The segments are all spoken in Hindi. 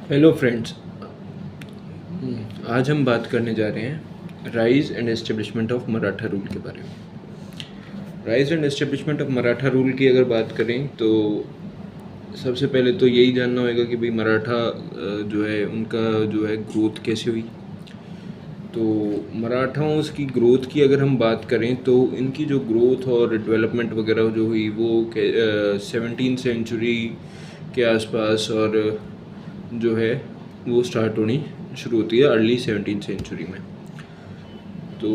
Hello friends. आज हम बात करने जा रहे हैं rise and establishment of Maratha rule के बारे में। Rise and establishment of Maratha rule की अगर बात करें तो सबसे पहले तो यही जानना होगा कि भाई मराठा जो है उनका जो है ग्रोथ कैसे हुई। तो मराठाओं की ग्रोथ की अगर हम बात करें तो इनकी जो ग्रोथ और डेवलपमेंट वगैरह जो हुई वो 17th सेंचुरी के आसपास और जो है वो स्टार्ट होनी शुरू होती है अर्ली 17th सेंचुरी में। तो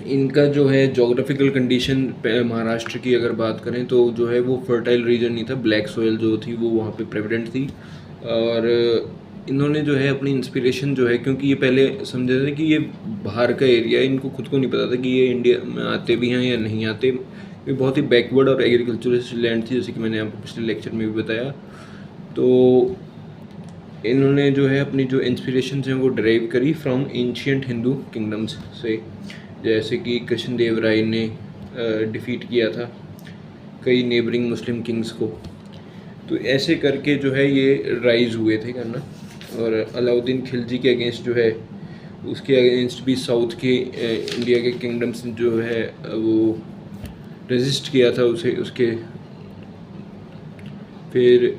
इनका जो है जोग्राफिकल कंडीशन महाराष्ट्र की अगर बात करें तो जो है वो फर्टाइल रीजन नहीं था, ब्लैक सॉइल जो थी वो वहाँ पे प्रेवलेंट थी। और इन्होंने जो है अपनी इंस्पिरेशन जो है, क्योंकि ये पहले समझे थे कि ये बाहर का एरिया है, इनको खुद को नहीं पता था कि ये इंडिया में आते भी हैं या नहीं आते। ये बहुत ही बैकवर्ड और एग्रीकल्चरल लैंड थी, जैसे कि मैंने आपको पिछले लेक्चर में भी बताया। तो इन्होंने जो है अपनी जो इंस्पिरेशन हैं वो ड्राइव करी फ्रॉम एंशियंट हिंदू किंगडम्स से, जैसे कि कृष्णदेव राय ने डिफीट किया था कई नेबरिंग मुस्लिम किंग्स को। तो ऐसे करके जो है ये राइज हुए थे करना। और अलाउद्दीन खिलजी के अगेंस्ट जो है उसके अगेंस्ट भी साउथ के इंडिया के किंगडम्स ने जो है वो रेजिस्ट किया था उसे उसके। फिर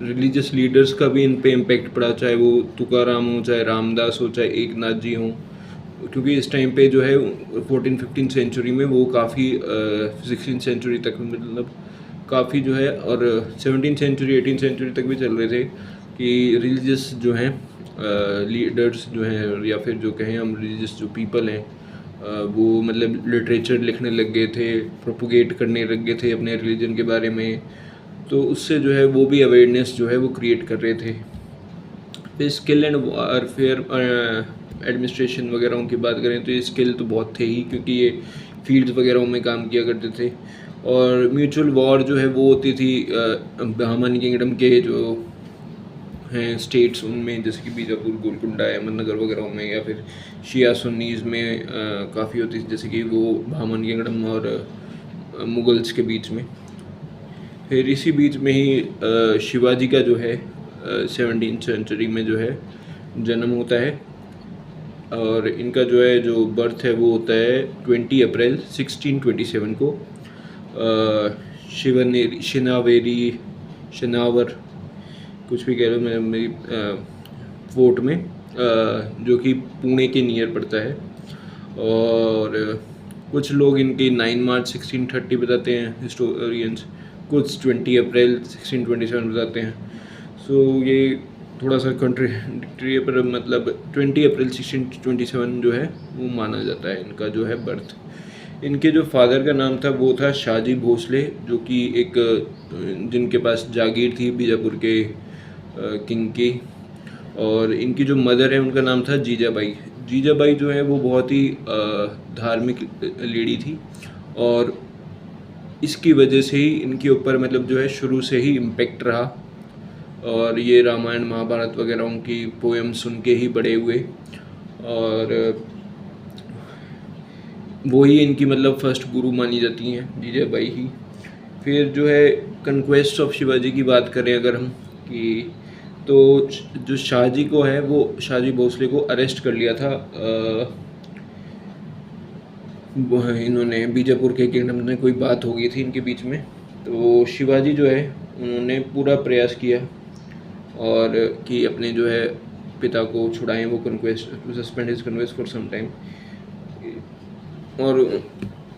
रिलीजियस लीडर्स का भी इन पे इम्पेक्ट पड़ा, चाहे वो तुकाराम हो, चाहे रामदास हो, चाहे एकनाथ जी हों, क्योंकि इस टाइम पे जो है 14-15 सेंचुरी में वो काफ़ी 16th सेंचुरी तक मतलब काफ़ी जो है, और 17th सेंचुरी 18th सेंचुरी तक भी चल रहे थे कि रिलीजियस जो हैं लीडर्स जो हैं, या फिर जो कहें हम रिलीजियस जो पीपल हैं वो मतलब लिटरेचर लिखने लग गए थे, प्रोपोगेट करने लग गए थे अपने रिलीजन के बारे में। तो उससे जो है वो भी अवेयरनेस जो है वो क्रिएट कर रहे थे। फिर स्किल एंड वारफेयर एडमिनिस्ट्रेशन वगैरह की बात करें तो ये स्किल तो बहुत थे ही, क्योंकि ये फील्ड्स वगैरह में काम किया करते थे। और म्यूचुअल वॉर जो है वो होती थी बहमन किंगडम के जो हैं स्टेट्स उनमें, जैसे कि बीजापुर, गोलकुंडा, अहमदनगर वगैरह में, या फिर शिया सुन्नीज़ में काफ़ी होती थी, जैसे कि वो बहमन किंगडम और मुगल्स के बीच में। फिर इसी बीच में ही शिवाजी का जो है 17th सेंचुरी में जो है जन्म होता है। और इनका जो है जो बर्थ है वो होता है 20 अप्रैल 1627 को शिनावेरी शिनावर कुछ भी कह लो मैं मेरी फोर्ट में, जो कि पुणे के नियर पड़ता है। और कुछ लोग इनकी 9 मार्च 1630 बताते हैं हिस्टोरियंस, कुछ 20 अप्रैल 1627 बताते हैं। सो ये थोड़ा सा कंट्राडिक्टरी है, पर मतलब 20 अप्रैल 1627 जो है वो माना जाता है इनका जो है बर्थ। इनके जो फादर का नाम था वो था शाहजी भोसले, जो कि एक जिनके पास जागीर थी बीजापुर के किंग की। और इनकी जो मदर है उनका नाम था जीजाबाई। जीजाबाई जो है वो बहुत ही धार्मिक लेडी थी, और इसकी वजह से ही इनके ऊपर मतलब जो है शुरू से ही इम्पेक्ट रहा। और ये रामायण महाभारत वगैरह उनकी पोएम सुन के ही बड़े हुए, और वो ही इनकी मतलब फर्स्ट गुरु मानी जाती हैं, जीजाबाई ही। फिर जो है कन्क्वेस्ट ऑफ शिवाजी की बात करें अगर हम, कि तो जो शाहजी को है वो शाहजी भोसले को अरेस्ट कर लिया था इन्होंने, बीजापुर के किंगडम में कोई बात हो गई थी इनके बीच में। तो शिवाजी जो है उन्होंने पूरा प्रयास किया और कि अपने जो है पिता को छुड़ाएं, वो conquest suspend his conquest for some time. और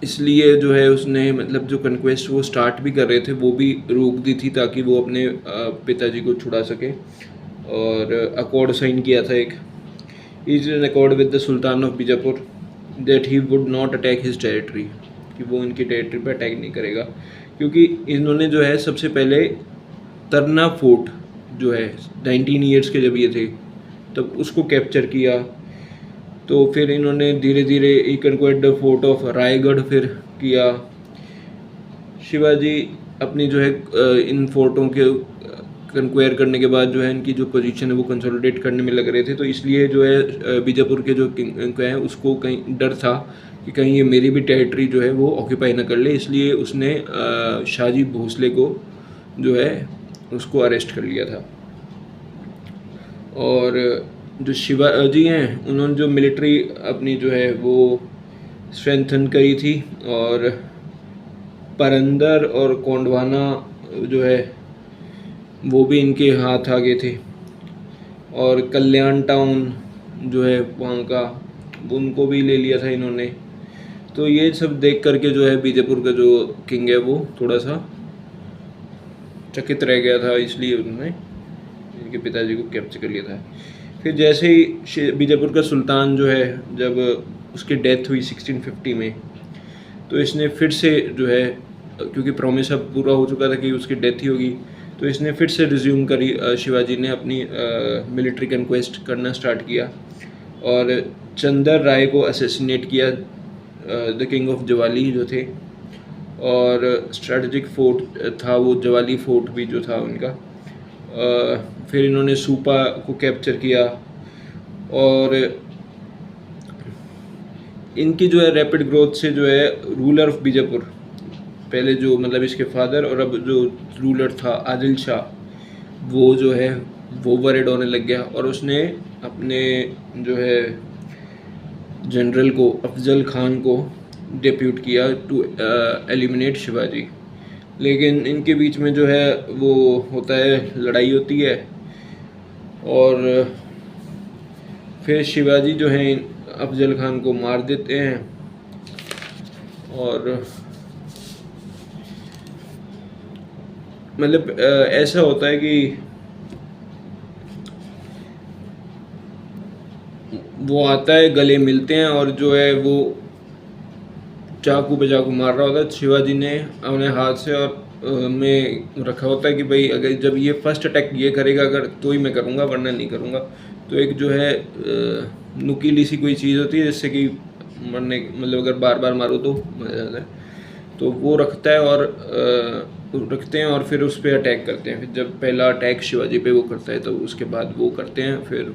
इसलिए जो है उसने मतलब जो कन्क्वेस्ट वो स्टार्ट भी कर रहे थे वो भी रोक दी थी, ताकि वो अपने पिताजी को छुड़ा सके। और अकॉर्ड साइन किया था एक, is an accord with the sultan of Bijapur that he would not attack his territory, कि वो इनकी टेरिटरी पर अटैक नहीं करेगा। क्योंकि इन्होंने जो है सबसे पहले तरना फोर्ट जो है 19 ईयर्स के जब ये थे तब उसको कैप्चर किया। तो फिर इन्होंने धीरे धीरे ही कन्क्वायर्ड द फोर्ट ऑफ रायगढ़ फिर किया। शिवाजी अपनी जो है इन फोर्टों के कन्क्वायर करने के बाद जो है इनकी जो पोजीशन है वो कंसोलिडेट करने में लग रहे थे। तो इसलिए जो है बीजापुर के जो किंग हैं उसको कहीं डर था कि कहीं ये मेरी भी टेरिटरी जो है वो ऑक्यूपाई ना कर ले, इसलिए उसने शाहजी भोसले को जो है उसको अरेस्ट कर लिया था। और जो शिवाजी हैं उन्होंने जो मिलिट्री अपनी जो है वो स्ट्रेंथन करी थी, और परंदर और कोंडवाना जो है वो भी इनके हाथ आगे थे, और कल्याण टाउन जो है वहाँ का उनको भी ले लिया था इन्होंने। तो ये सब देख करके जो है बीजापुर का जो किंग है वो थोड़ा सा चकित रह गया था, इसलिए उन्होंने इनके पिताजी को कैप्चर कर लिया था। फिर जैसे ही बीजापुर का सुल्तान जो है जब उसकी डेथ हुई 1650 में, तो इसने फिर से जो है, क्योंकि प्रॉमिस अब पूरा हो चुका था कि उसकी डेथ ही होगी, तो इसने फिर से रिज्यूम करी, शिवाजी ने अपनी मिलिट्री कन्क्वेस्ट करना स्टार्ट किया और चंदर राय को असैसिनेट किया, द किंग ऑफ जवाली जो थे, और स्ट्रेटजिक फोर्ट था वो जवाली फोर्ट भी जो था उनका। फिर इन्होंने सूपा को कैप्चर किया, और इनकी जो है रैपिड ग्रोथ से जो है रूलर ऑफ बीजापुर, पहले जो मतलब इसके फादर और अब जो रूलर था आदिल शाह, वो जो है वो वरिड होने लग गया, और उसने अपने जो है जनरल को अफजल खान को डेप्यूट किया टू एलिमिनेट शिवाजी। लेकिन इनके बीच में जो है वो होता है, लड़ाई होती है, और फिर शिवाजी जो है अफजल खान को मार देते हैं, और मतलब ऐसा होता है कि वो आता है, गले मिलते हैं, और जो है वो चाकू पे चाकू मार रहा होता है। शिवाजी ने अपने हाथ से और में रखा होता है कि भाई अगर जब ये फर्स्ट अटैक ये करेगा अगर तो ही मैं करूँगा, वरना नहीं करूँगा। तो एक जो है नुकीली सी कोई चीज़ होती है जिससे कि मरने मतलब अगर बार बार मारो तो मर जाता है, तो वो रखता है और रखते हैं और फिर उस पर अटैक करते हैं। फिर जब पहला अटैक शिवाजी पे वो करता है तो उसके बाद वो करते हैं, फिर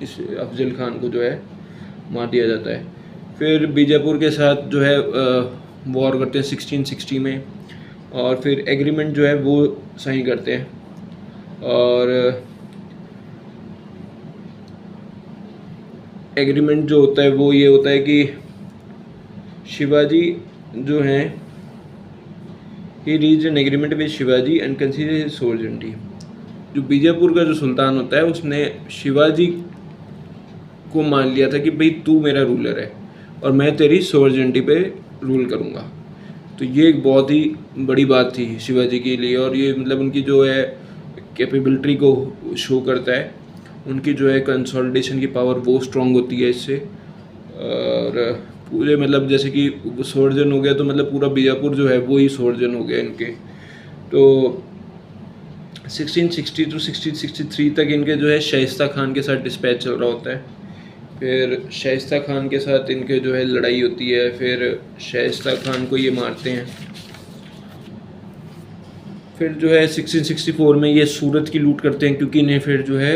इस अफजल खान को जो है मार दिया जाता है। फिर बीजापुर के साथ जो है वॉर करते हैं 1660 में, और फिर एग्रीमेंट जो है वो साइन करते हैं, और एग्रीमेंट जो होता है वो ये होता है कि शिवाजी जो हैं he reach an agreement with Shivaji and consider his sovereignty. जो बीजापुर का जो सुल्तान होता है उसने शिवाजी को मान लिया था कि भाई तू मेरा रूलर है और मैं तेरी सोवर्निटी पे रूल करूँगा। तो ये एक बहुत ही बड़ी बात थी शिवाजी के लिए, और ये मतलब उनकी जो है कैपेबिलिटी को शो करता है, उनकी जो है कंसोलिडेशन की पावर वो स्ट्रांग होती है इससे। और पूरे मतलब जैसे कि सोवर्जन हो गया तो मतलब पूरा बीजापुर जो है वो ही सोवर्जन हो गया इनके। तो 1660 to 1663 तक इनके जो है शाइस्ता खान के साथ डिस्पैच चल रहा होता है। फिर शाइस्ता खान के साथ इनके जो है लड़ाई होती है, फिर शाइस्ता खान को ये मारते हैं। फिर जो है 1664 में ये सूरत की लूट करते हैं, क्योंकि इन्हें फिर जो है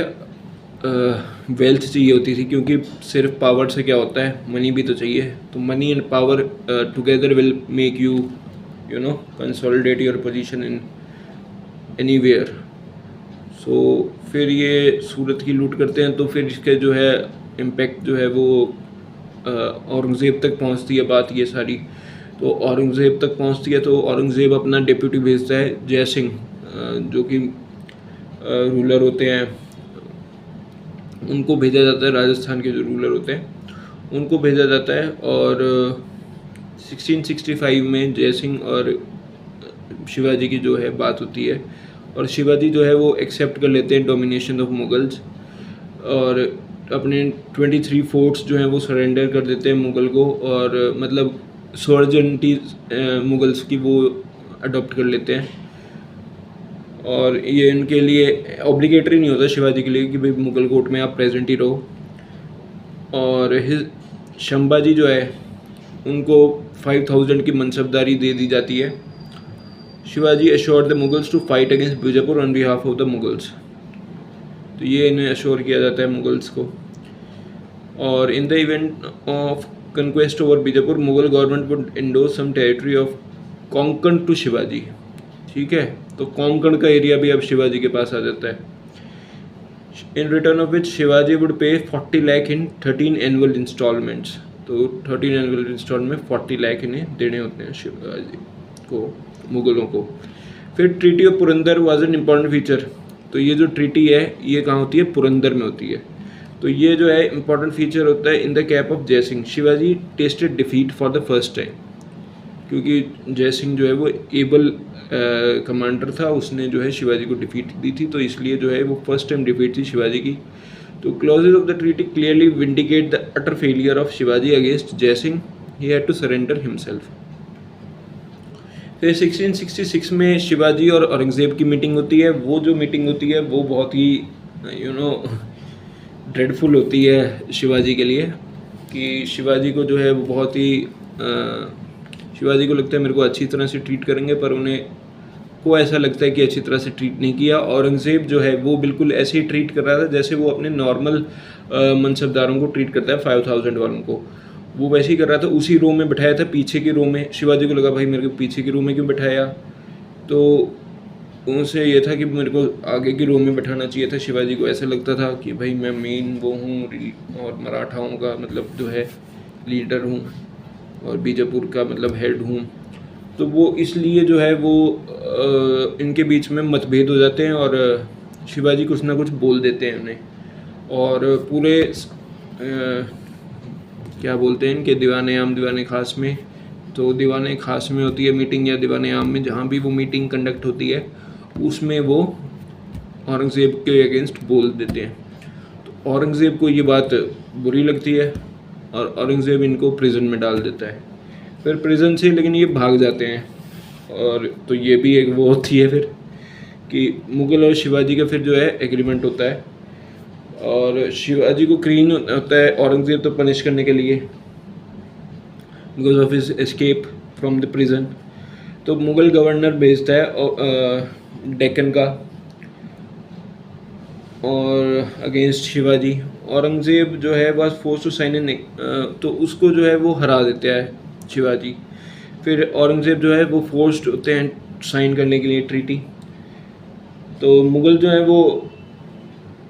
वेल्थ चाहिए होती थी, क्योंकि सिर्फ पावर से क्या होता है, मनी भी तो चाहिए। तो money and power together will make you you know consolidate your position in anywhere. So फिर ये सूरत की लूट करते हैं, तो फिर इसके जो है इम्पैक्ट जो है वो औरंगज़ेब तक पहुंचती है बात ये सारी। तो औरंगज़ेब तक पहुंचती है तो औरंगज़ेब अपना डिप्यूटी भेजता है जय सिंह, जो कि रूलर होते हैं, उनको भेजा जाता है। राजस्थान के जो रूलर होते हैं उनको भेजा जाता है, और 1665 में जय सिंह और शिवाजी की जो है बात होती है, और शिवाजी जो है वो एक्सेप्ट कर लेते हैं डोमिनेशन ऑफ मुगल्स, और अपने 23 फोर्ट्स जो हैं वो सरेंडर कर देते हैं मुगल को, और मतलब सोवर्निटी मुगल्स की वो अडॉप्ट कर लेते हैं। और ये इनके लिए ऑब्लिगेटरी नहीं होता शिवाजी के लिए कि भाई मुगल कोर्ट में आप प्रेजेंट ही रहो। और शंभाजी जो है उनको 5000 की मनसबदारी दे दी जाती है। Shivaji assured the Mughals to fight against Bijapur on behalf of the Mughals. तो ये इन्हें अश्योर किया जाता है मुगल्स को। और in the event of conquest over Bijapur, Mughal government would endorse some territory of Konkan to Shivaji. ठीक है, तो कोंकण का एरिया भी अब शिवाजी के पास आ जाता है। In return of which Shivaji would पे 40 लाख इन 13 एनुअल इंस्टॉलमेंट्स। तो 13 एनुअल इंस्टॉलमेंट 40 लाख इन्हें देने होते हैं शिवाजी को, मुगलों को। फिर treaty of Purandar was an important feature. तो ये जो ट्रीटी है ये कहाँ होती है, पुरंदर में होती है। तो ये जो है इम्पॉर्टेंट फीचर होता है इन द कैप ऑफ जय Singh. Shivaji tested defeat for the first time, क्योंकि जय सिंह जो है वो एबल कमांडर था, उसने जो है शिवाजी को डिफीट दी थी, तो इसलिए जो है वो फर्स्ट टाइम डिफीट थी शिवाजी की। तो clauses of the treaty clearly vindicate the utter failure of Shivaji against Jai Singh, he had to surrender himself. फिर 1666 में शिवाजी और औरंगज़ेब की मीटिंग होती है। वो जो मीटिंग होती है वो बहुत ही ड्रेडफुल होती है शिवाजी के लिए, कि शिवाजी को जो है वो बहुत ही शिवाजी को लगता है मेरे को अच्छी तरह से ट्रीट करेंगे, पर उन्हें को ऐसा लगता है कि अच्छी तरह से ट्रीट नहीं किया। औरंगज़ेब जो है वो बिल्कुल ऐसे ही ट्रीट कर रहा था जैसे वो अपने नॉर्मल मनसबदारों को ट्रीट करता है, 5000 वालों को, वो वैसे ही कर रहा था। उसी रो में बैठाया था, पीछे की रो में। शिवाजी को लगा भाई मेरे को पीछे की रो में क्यों बैठाया, तो उनसे ये था कि मेरे को आगे की रो में बैठाना चाहिए था। शिवाजी को ऐसा लगता था कि भाई मैं मेन वो हूँ और मराठाओं का मतलब जो है लीडर हूँ और बीजापुर का मतलब हेड हूँ, तो वो इसलिए जो है वो इनके बीच में मतभेद हो जाते हैं और शिवाजी कुछ ना कुछ बोल देते हैं उन्हें। और पूरे क्या बोलते हैं इनके दीवाने आम दीवाने ख़ास में, तो दीवाने ख़ास में होती है मीटिंग या दीवाने आम में, जहाँ भी वो मीटिंग कंडक्ट होती है उसमें वो औरंगज़ेब के अगेंस्ट बोल देते हैं। तो औरंगज़ेब को ये बात बुरी लगती है और औरंगज़ेब इनको प्रिजन में डाल देता है। फिर प्रिजन से लेकिन ये भाग जाते हैं, और तो ये भी एक वो होती है फिर कि मुग़ल और शिवाजी का फिर जो है एग्रीमेंट होता है, और शिवाजी को क्लीन होता है औरंगज़ेब तो पनिश करने के लिए because of his escape from the prison. तो मुग़ल गवर्नर भेजता है डेक्कन का और अगेंस्ट शिवाजी। औरंगज़ेब जो है बस फोर्स टू साइन इन, तो उसको जो है वो हरा देता है शिवाजी। फिर औरंगज़ेब जो है वो फोर्स्ड होते हैं साइन करने के लिए ट्रीटी। तो मुग़ल जो है वो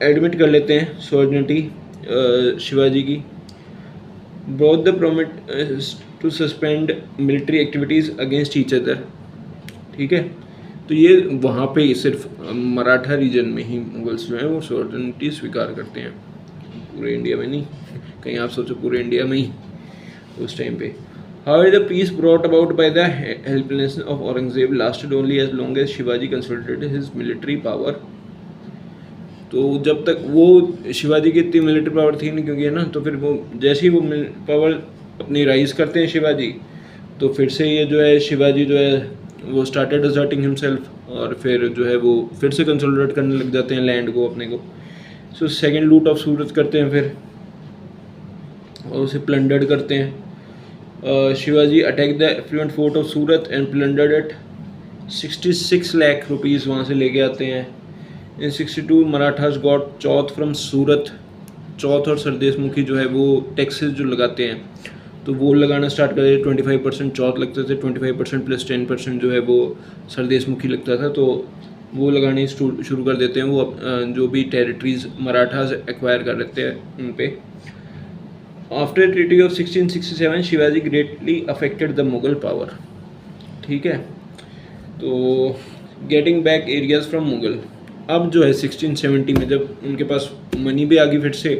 एडमिट कर लेते हैं सॉवर्निटी शिवाजी की। Brought the promise to suspend military activities against each other. ठीक है, तो ये वहाँ पे सिर्फ मराठा रीजन में ही मुगल्स जो हैं वो सॉवर्निटी स्वीकार करते हैं, पूरे इंडिया में नहीं। कहीं आप सोचो पूरे इंडिया में ही उस टाइम पे। However, the peace brought about by the helplessness of Aurangzeb lasted only as long as Shivaji consolidated his military power. तो जब तक वो शिवाजी की इतनी मिलिट्री पावर थी नहीं, क्योंकि है ना, तो फिर वो जैसे ही वो पावर अपनी राइज करते हैं शिवाजी, तो फिर से ये जो है शिवाजी जो है वो स्टार्टेड असर्टिंग हिमसेल्फ, और फिर जो है वो फिर से कंसोलिडेट करने लग जाते हैं लैंड को अपने को। सो सेकेंड लूट ऑफ सूरत करते हैं फिर, और उसे प्लंडर्ड करते हैं। Shivaji attack the affluent fort of Surat and plundered it. 66 lakh rupees वहाँ से लेके आते हैं। In 62 Marathas got chauth from Surat. Chauth और सरदेश मुखी जो है वो टैक्सेस जो लगाते हैं तो वो लगाना स्टार्ट कर दिए। 25% चौथ लगते थे, 25% प्लस 10% जो है वो सरदेश मुखी लगता था, तो वो लगाने शुरू कर देते हैं। वो जो भी टेरिटरीज मराठास एक्वायर कर लेते हैं उन पे। After treaty of 1667 Shivaji greatly affected the Mughal power. ठीक है, तो getting back areas from Mughal. अब जो है 1670 में जब उनके पास मनी भी आ गई फिर से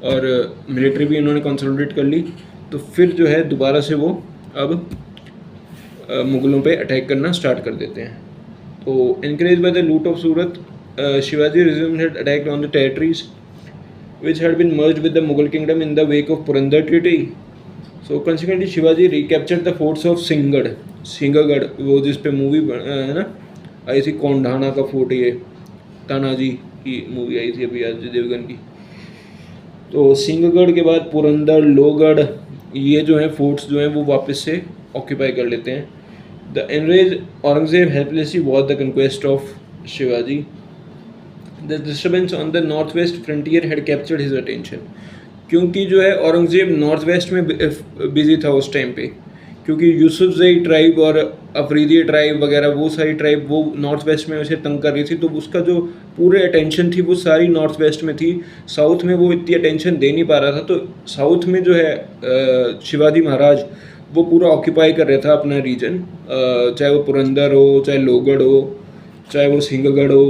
और मिलिट्री भी इन्होंने कंसोलिडेट कर ली, तो फिर जो है दोबारा से वो अब मुगलों पे अटैक करना स्टार्ट कर देते हैं। तो एनकरेज बाय द लूट of Surat, Shivaji resumed had attack on the territories which had been merged with the Mughal kingdom in the wake of Purandar Treaty. So consequently Shivaji recaptured the forts of Sinhagad, वो जिस पे मूवी है ना आई थी, कोंढाना का फोर्ट, ये तानाजी की मूवी आई थी अभी अजय देवगन की। तो सिंहगढ़ के बाद पुरंदर, लोहगढ़, ये जो है फोर्ट्स जो हैं वो वापस से ऑक्यूपाई कर लेते हैं। The enrage Aurangzeb helplessly watch the conquest of Shivaji. The disturbance on the north west frontier had captured his attention. क्योंकि जो है औरंगजेब नॉर्थ वेस्ट में बिजी था उस टाइम पे, क्योंकि यूसुफजई ट्राइब और अफरीदी ट्राइब वगैरह वो सारी ट्राइब वो नॉर्थ वेस्ट में उसे तंग कर रही थी, तो उसका जो पूरे अटेंशन थी वो सारी नॉर्थ वेस्ट में थी। साउथ में वो इतनी अटेंशन दे नहीं पा रहा था, तो साउथ में जो है शिवाजी महाराज वो पूरा ऑक्यूपाई कर रहा था अपना रीजन, चाहे वो पुरंदर हो, चाहे लोहगढ़ हो, चाहे वो सिंहगढ़ हो।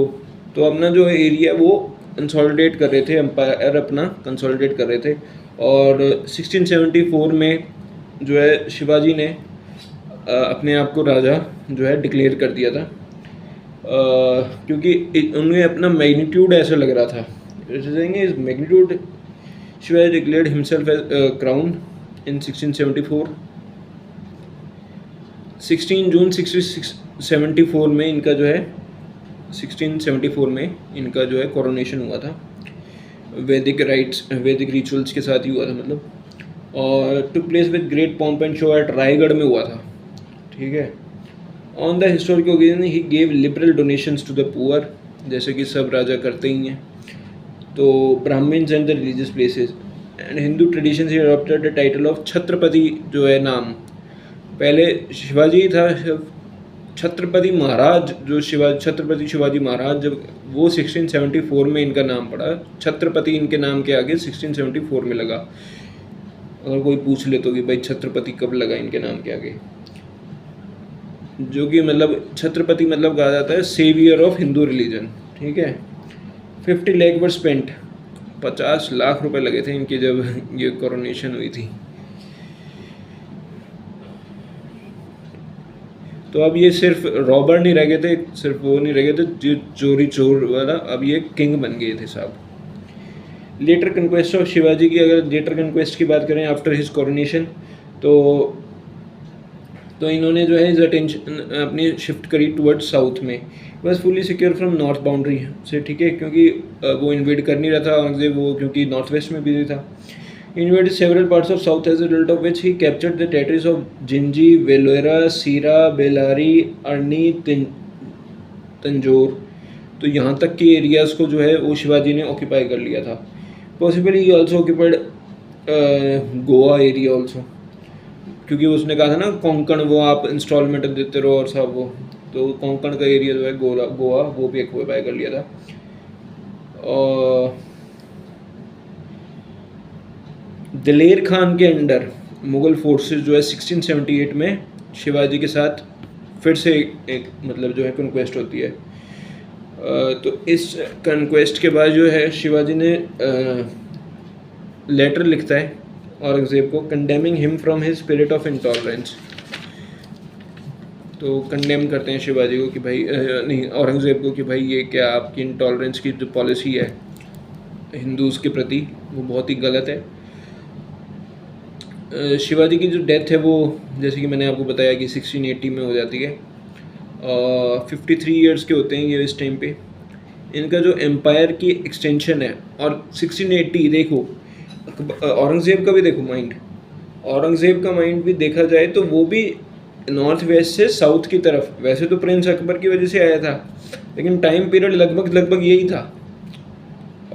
तो अपना जो एरिया वो कंसोलिडेट कर रहे थे, एम्पायर अपना कंसोलिडेट कर रहे थे। और 1674 में जो है शिवाजी ने अपने आप को राजा जो है डिक्लेयर कर दिया था, क्योंकि उन्हें अपना मैग्नीट्यूड ऐसा लग रहा था। Is magnitude Shivaji declared himself as crown in 1674। 16 जून 1674 में इनका जो है 1674 में इनका जो है कोरोनेशन हुआ था, वैदिक राइट्स वैदिक रिचुअल्स के साथ ही हुआ था मतलब, और took place with great pomp and show at Raigad में हुआ था, ठीक है। On the historic occasion he gave liberal donations to the poor, जैसे कि सब राजा करते ही हैं। तो Brahmins and the religious places and Hindu traditions he adopted the title of Chhatrapati जो है नाम। पहले शिवाजी था, छत्रपति महाराज जो छत्रपति शिवाजी महाराज जब वो 1674 में इनका नाम पड़ा, छत्रपति इनके नाम के आगे 1674 में लगा। अगर कोई पूछ ले तो कि भाई छत्रपति कब लगा इनके नाम के आगे, जो कि मतलब छत्रपति मतलब कहा जाता है सेवियर ऑफ हिंदू रिलीजन, ठीक है। 50 लाख वर स्पेंट, 50 लाख रुपए लगे थे इनकी जब ये कोरोनेशन हुई थी। तो अब ये सिर्फ रॉबर नहीं रह गए थे, सिर्फ वो नहीं रह गए थे जो चोरी चोर वाला, अब ये किंग बन गए थे साहब। लेटर कन्क्वेस्ट ऑफ शिवाजी की, अगर लेटर कन्क्वेस्ट की बात करें आफ्टर हिज कोरोनेशन, तो इन्होंने जो है इस अटेंशन अपनी शिफ्ट करी टुवर्ड्स साउथ में। बस fully secure from north boundary से, ठीक है, क्योंकि वो इन्वेड कर नहीं रहा था औरंगजेब, वो क्योंकि नॉर्थ वेस्ट में बिजी था। invaded several parts of south as a result of which he captured the territories of Jinji, Velora, Sira, Belari, Arni, Tanjore. तो यहाँ तक के एरियाज़ को जो है वो शिवाजी ने ऑक्यूपाई कर लिया था। Possibly he also occupied Goa area also, क्योंकि उसने कहा था ना कोंकण वो आप इंस्टॉलमेंट देते रहो और सब वो, तो कोंकण का एरिया जो है गोवा वो भी ऑक्यूपाई कर लिया था। और दिलेर खान के अंडर मुग़ल फोर्सेस जो है 1678 में शिवाजी के साथ फिर से एक मतलब जो है कन्क्वेस्ट होती है। तो इस कन्क्वेस्ट के बाद जो है शिवाजी ने लेटर लिखता है औरंगज़ेब को, condemning him from his spirit of intolerance. तो कंडेम करते हैं शिवाजी को कि भाई नहीं औरंगज़ेब को कि भाई ये क्या आपकी इंटॉलरेंस की जो पॉलिसी है हिंदूज़ के प्रति वो बहुत ही गलत है। शिवाजी की जो डेथ है वो जैसे कि मैंने आपको बताया कि 1680 में हो जाती है। 53 ईयर्स के होते हैं ये इस टाइम पे। इनका जो एम्पायर की एक्सटेंशन है, और 1680 देखो औरंगज़ेब का भी देखो माइंड, औरंगज़ेब का माइंड भी देखा जाए तो वो भी नॉर्थ वेस्ट से साउथ की तरफ, वैसे तो प्रिंस अकबर की वजह से आया था लेकिन टाइम पीरियड लगभग यही था।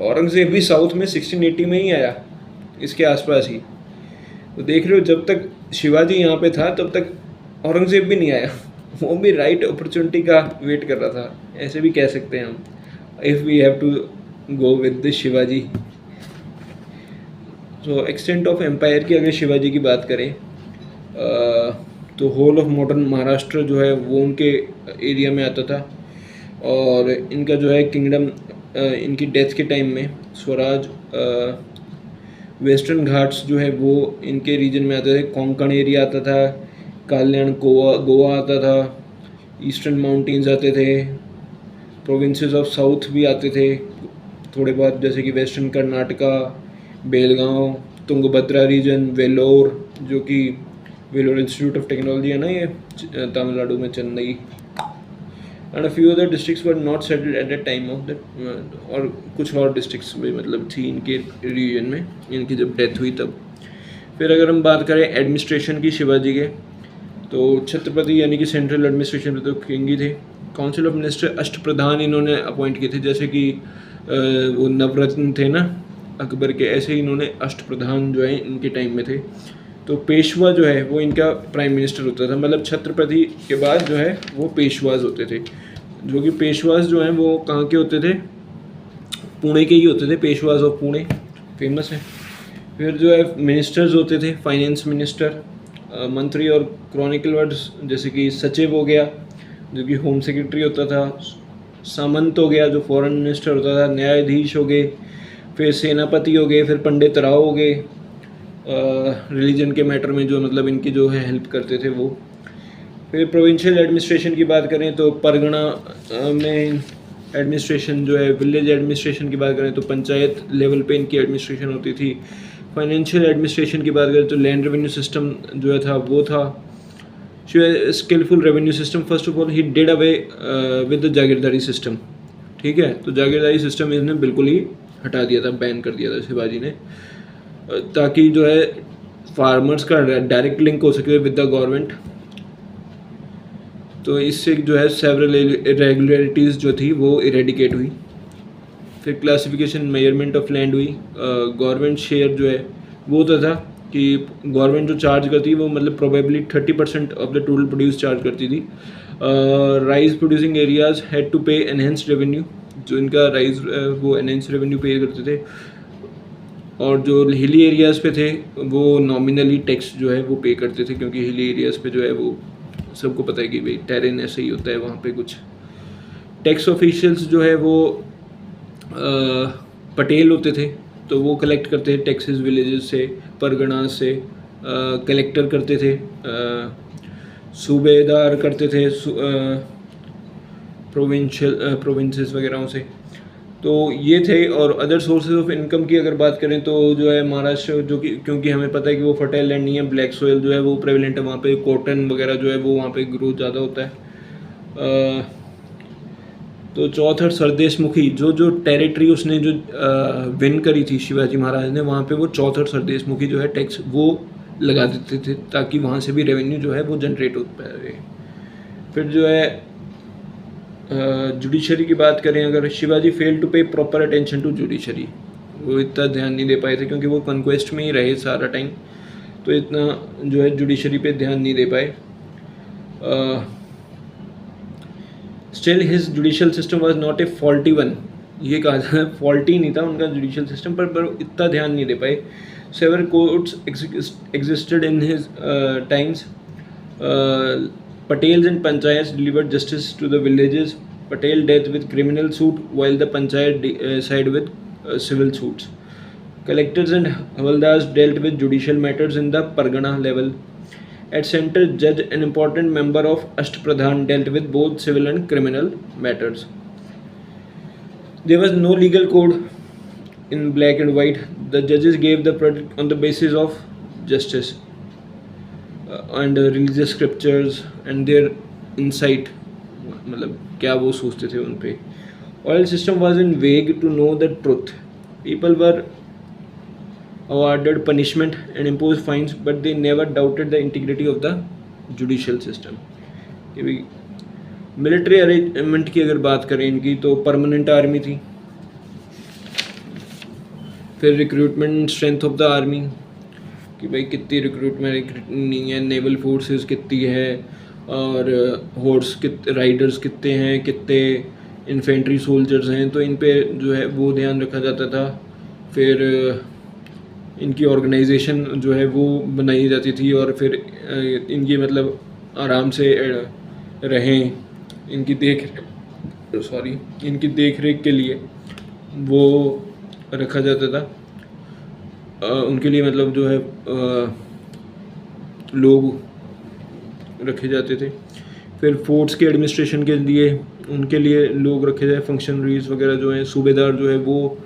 औरंगज़ेब भी साउथ में 1680 में ही आया, इसके आसपास ही। तो देख रहे हो जब तक शिवाजी यहाँ पे था तब तक औरंगज़ेब भी नहीं आया, वो भी राइट अपॉर्चुनिटी का वेट कर रहा था, ऐसे भी कह सकते हैं हम, if we have to go with the Shivaji. So extent of empire की अगर शिवाजी की बात करें तो होल ऑफ मॉडर्न महाराष्ट्र जो है वो उनके एरिया में आता था। और इनका जो है किंगडम इनकी डेथ के टाइम में स्वराज वेस्टर्न घाट्स जो है वो इनके रीजन में आते थे, कोंकण एरिया आता था, कल्याण गोवा आता था, ईस्टर्न माउंटेन्स आते थे, प्रोविंसेस ऑफ साउथ भी आते थे थोड़े बहुत, जैसे कि वेस्टर्न कर्नाटका, बेलगांव, तुंगभद्रा रीजन, वेलोर, जो कि वेलोर इंस्टीट्यूट ऑफ टेक्नोलॉजी है ना ये तमिलनाडु में, Chennai, and few other districts were not settled at the time of that. और कुछ और डिस्ट्रिक्ट्स भी मतलब थी इनके रीजन में इनकी जब डेथ हुई तब। फिर अगर हम बात करें एडमिनिस्ट्रेशन की शिवाजी के, तो छत्रपति यानी कि सेंट्रल एडमिनिस्ट्रेशन तो किंग ही थे। काउंसिल ऑफ मिनिस्टर अष्टप्रधान इन्होंने अपॉइंट किए थे, जैसे कि वो नवरत्न थे ना अकबर के, ऐसे ही इन्होंने अष्टप्रधान जो है इनके टाइम में थे। तो पेशवा जो है वो इनका प्राइम मिनिस्टर होता था, मतलब छत्रपति के बाद जो है वो पेशवाज होते थे, जो कि पेशवाज जो हैं वो कहाँ के होते थे, पुणे के ही होते थे, पेशवाज ऑफ पुणे फेमस है। फिर जो है मिनिस्टर्स होते थे, फाइनेंस मिनिस्टर, मंत्री और क्रॉनिकल वर्ड्स जैसे कि सचिव हो गया जो कि होम सेक्रेटरी होता था, सामंत हो गया जो फॉरेन मिनिस्टर होता था, न्यायाधीश हो गए, फिर सेनापति हो गए, फिर पंडित राव हो गए, रिलीजन के मैटर में जो मतलब इनकी जो है हेल्प करते थे वो। फिर प्रोविंशियल एडमिनिस्ट्रेशन की बात करें तो परगना में एडमिनिस्ट्रेशन जो है, विलेज एडमिनिस्ट्रेशन की बात करें तो पंचायत लेवल पे इनकी एडमिनिस्ट्रेशन होती थी। फाइनेंशियल एडमिनिस्ट्रेशन की बात करें तो लैंड रेवेन्यू सिस्टम जो है था वो था। Skilful revenue system, first of all he did away with the जागीरदारी सिस्टम, ठीक है। तो जागीरदारी सिस्टम इसने बिल्कुल ही हटा दिया था, बैन कर दिया था शिवाजी ने, ताकि जो है फार्मर्स का डायरेक्ट लिंक हो सके विद द गवर्नमेंट। तो इससे जो है सेवरल इरेगुलरिटीज़ जो थी वो इरेडिकेट हुई। फिर क्लासिफिकेशन मेजरमेंट ऑफ लैंड हुई। गवर्नमेंट शेयर जो है वो होता था कि गवर्नमेंट जो चार्ज करती है वो मतलब probably 30% of the total produce charge करती थी। Rice producing areas had to pay enhanced revenue, जो इनका राइस वो एनहेंस्ड रेवेन्यू पे करते थे, और जो हिली एरियाज़ पे थे वो नॉमिनली टैक्स जो है वो पे करते थे, क्योंकि हिली एरियाज़ पे जो है वो सबको पता है कि भाई टेरेन ऐसे ही होता है वहाँ पे कुछ। टैक्स ऑफिशियल्स जो है वो पटेल होते थे, तो वो कलेक्ट करते थे टैक्सेस विलेजेस से, परगना से, कलेक्टर करते थे, सूबेदार करते थे प्रोविंसेस वगैरह से। तो ये थे। और अदर सोर्सेज ऑफ इनकम की अगर बात करें तो जो है महाराष्ट्र, जो कि क्योंकि हमें पता है कि वो फर्टाइल लैंड नहीं है, ब्लैक सोयल जो है वो प्रेवलेंट है वहाँ पे, कॉटन वगैरह जो है वो वहाँ पे ग्रोथ ज़्यादा होता है। तो चौथा सरदेशमुखी, जो टेरिटरी उसने जो विन करी थी शिवाजी महाराज ने, वहाँ पे वो चौथा सरदेशमुखी जो है टैक्स वो लगा देते थे, ताकि वहाँ से भी रेवेन्यू जो है वो जनरेट हो पाए। फिर जो है जुडिशरी की बात करें अगर, शिवाजी फेल टू पे प्रॉपर अटेंशन टू जुडिशरी, वो इतना ध्यान नहीं दे पाए थे क्योंकि वो कॉन्क्वेस्ट में ही रहे सारा टाइम, तो इतना जो है जुडिशरी पे ध्यान नहीं दे पाए। Still his judicial system was not a faulty one, ये कहा जाता है फॉल्टी नहीं था उनका जुडिशियल सिस्टम, पर इतना ध्यान नहीं दे पाए। Several courts existed in his times. Patels and panchayats delivered justice to the villages. Patel dealt with criminal suit while the panchayat side with civil suits. Collectors and havaldars dealt with judicial matters in the pargana level. At center, judge, an important member of Ashtapradhan, dealt with both civil and criminal matters. There was no legal code in black and white. The judges gave the verdict on the basis of justice and religious scriptures and their insight, मतलब क्या वो सोचते थे उन पे। Oil system was in vague to know the truth. People were awarded punishment and imposed fines, but they never doubted the integrity of the judicial system. Military arrangement की अगर बात करें इनकी तो परमानेंट आर्मी थी। फिर recruitment strength of the army, कि भाई कितनी रिक्रूटमेंट नहीं है, नेवल फोर्सेस कितनी है, और हॉर्स राइडर्स कितने हैं, कितने इन्फेंट्री सोल्जर्स हैं, तो इन पे जो है वो ध्यान रखा जाता था। फिर इनकी ऑर्गेनाइजेशन जो है वो बनाई जाती थी, और फिर इनकी मतलब आराम से रहें, इनकी देख रेख के लिए वो रखा जाता था। उनके लिए मतलब जो है लोग रखे जाते थे। फिर फोर्ट्स के एडमिनिस्ट्रेशन के लिए उनके लिए लोग रखे जाए, फंक्शनरीज वगैरह जो हैं, सूबेदार जो है वो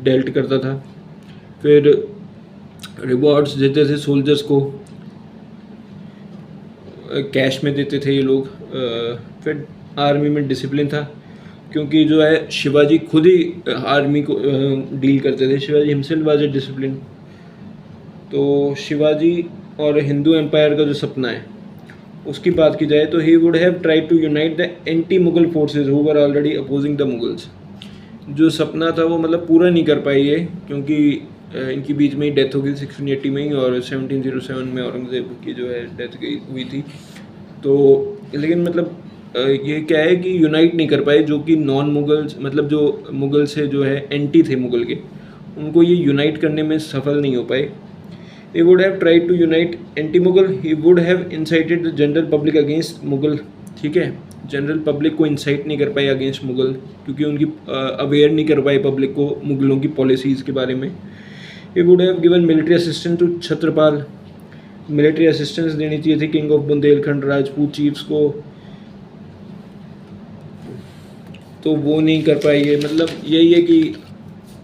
डेल्ट करता था। फिर रिवॉर्ड्स देते थे सोल्जर्स को, कैश में देते थे ये लोग। फिर आर्मी में डिसिप्लिन था, क्योंकि जो है शिवाजी खुद ही आर्मी को डील करते थे। Shivaji himself was a discipline. तो शिवाजी और हिंदू एम्पायर का जो सपना है उसकी बात की जाए तो he would have tried to unite the anti Mughal forces who were already opposing the Mughals. जो सपना था वो मतलब पूरा नहीं कर पाई है, क्योंकि इनकी बीच में ही डेथ हो गई 1680 में ही, और 1707 में औरंगज़ेब की जो है डेथ हुई थी। तो लेकिन मतलब ये क्या है कि यूनाइट नहीं कर पाए, जो कि नॉन मुगल्स, मतलब जो मुगल से जो है एंटी थे मुगल के, उनको ये यूनाइट करने में सफल नहीं हो पाए। He would have tried to unite anti-Mughal. He would have incited the general public against Mughal. ठीक है, जनरल पब्लिक को इंसाइट नहीं कर पाए अगेंस्ट मुगल, क्योंकि उनकी अवेयर नहीं कर पाए पब्लिक को मुगलों की पॉलिसीज़ के बारे में। He would have given military assistance to Chhatrapal. Military assistance देनी चाहिए थी king of Bundelkhand Rajput chiefs को, तो वो नहीं कर पाई है। मतलब यही है कि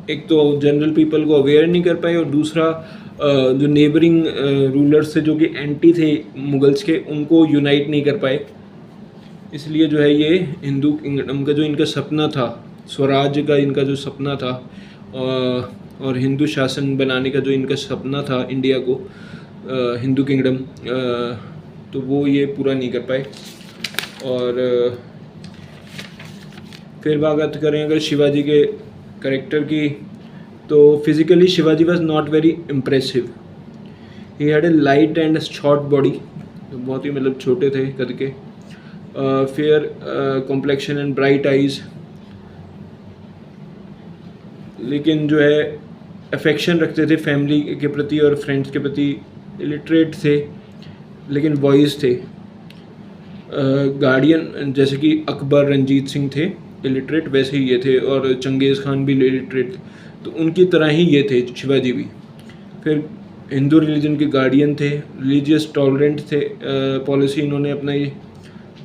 एक तो जनरल पीपल को अवेयर नहीं कर पाए, और दूसरा जो नेबरिंग रूलर्स थे जो कि एंटी थे मुगल्स के, उनको यूनाइट नहीं कर पाए। इसलिए जो है ये हिंदू किंगडम का जो इनका सपना था, स्वराज्य का इनका जो सपना था, और हिंदू शासन बनाने का जो इनका सपना था इंडिया को, हिंदू किंगडम, तो वो ये पूरा नहीं कर पाए। और फिर बात करें अगर शिवाजी के करेक्टर की, तो physically Shivaji was not very impressive. He had a light and short body, बहुत ही मतलब छोटे थे कद के, fair complexion and bright eyes, लेकिन जो है अफेक्शन रखते थे फैमिली के प्रति और फ्रेंड्स के प्रति। इलिटरेट थे लेकिन वॉइस थे। गार्डियन जैसे कि अकबर रंजीत सिंह थे इलिटरेट, वैसे ही ये थे, और चंगेज़ खान भी इलिटरेट, तो उनकी तरह ही ये थे शिवाजी भी। फिर हिंदू रिलीजन के गार्डियन थे, रिलीजियस टॉलरेंट थे, पॉलिसी इन्होंने अपनाई।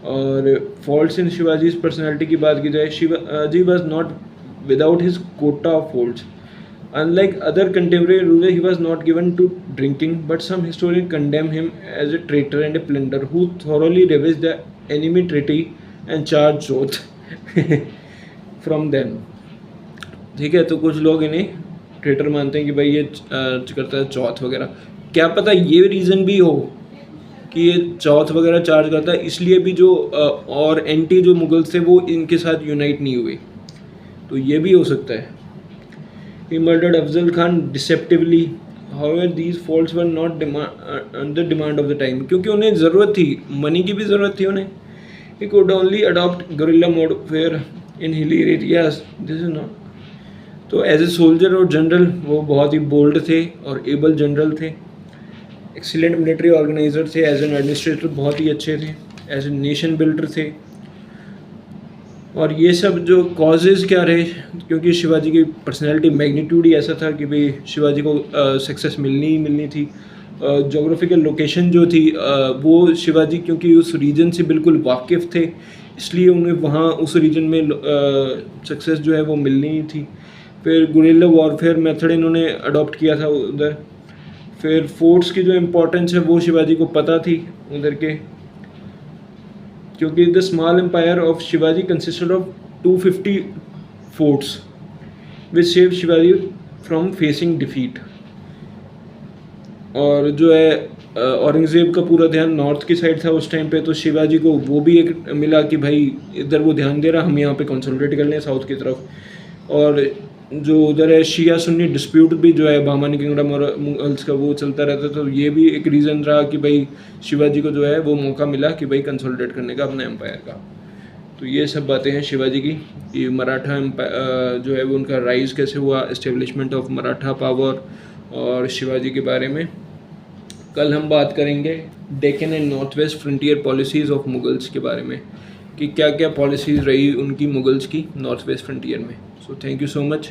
और फॉल्ट्स इन शिवाजीज पर्सनैलिटी की बात की जाए, Shivaji was not without his Kota of faults. Unlike other contemporary rulers, he was not given to drinking, but some historians condemn him as a traitor and a plunderer who thoroughly ravaged the enemy treaty and charged oath from them. ठीक है, तो कुछ लोग इन्हें ट्रेटर मानते हैं कि भाई ये करता है चौथ वगैरह। क्या पता ये रीज़न भी हो कि ये चौथ वगैरह चार्ज करता है, इसलिए भी जो और एंटी जो मुगल्स थे वो इनके साथ यूनाइट नहीं हुए, तो ये भी हो सकता है। He murdered Afzal Khan deceptively. However, these faults were not under demand of the time, क्योंकि उन्हें ज़रूरत थी, मनी की भी ज़रूरत थी उन्हें। He could only adopt guerrilla warfare in hilly areas. This is not. तो एज ए सोल्जर और जनरल वो बहुत ही बोल्ड थे और एबल जनरल थे। एक्सीलेंट मिलिट्री ऑर्गेनाइजर थे, एज एन एडमिनिस्ट्रेटर बहुत ही अच्छे थे, एज ए नेशन बिल्डर थे। और ये सब जो कॉजेज़ क्या रहे, क्योंकि शिवाजी की पर्सनैलिटी मैग्नीट्यूड ही ऐसा था कि भाई शिवाजी को सक्सेस मिलनी ही मिलनी थी। जोग्राफिकल लोकेशन जो थी वो शिवाजी क्योंकि उस रीजन से बिल्कुल वाकिफ़ थे, इसलिए उन्हें वहाँ उस रीजन में सक्सेस जो है वो मिलनी ही थी। फिर गुरिल्ला वॉरफेयर मेथड इन्होंने अडॉप्ट किया था उधर। फिर फोर्ट्स की जो इम्पोर्टेंस है वो शिवाजी को पता थी उधर के, क्योंकि the small empire of Shivaji consisted of 250 forts which save Shivaji from facing defeat. और जो है औरंगज़ेब का पूरा ध्यान नॉर्थ की साइड था उस टाइम पे, तो शिवाजी को वो भी एक मिला कि भाई इधर वो ध्यान दे रहा, हम यहाँ पे कंसोलिडेट कर लें साउथ की तरफ। और जो उधर है शिया सुन्नी डिस्प्यूट भी जो है बामानी किंगडम और मुगल्स का वो चलता रहता, तो ये भी एक रीज़न रहा कि भाई शिवाजी को जो है वो मौका मिला कि भाई कंसोलिडेट करने का अपने एम्पायर का। तो ये सब बातें हैं शिवाजी की, कि मराठा जो है वो उनका राइज़ कैसे हुआ, इस्टेब्लिशमेंट ऑफ मराठा पावर और शिवाजी के बारे में। कल हम बात करेंगे Deccan and north west frontier policies of Mughals के बारे में, कि क्या क्या पॉलिसीज़ रही उनकी मुगल्स की नॉर्थ वेस्ट फ्रंटियर में। So thank you so much.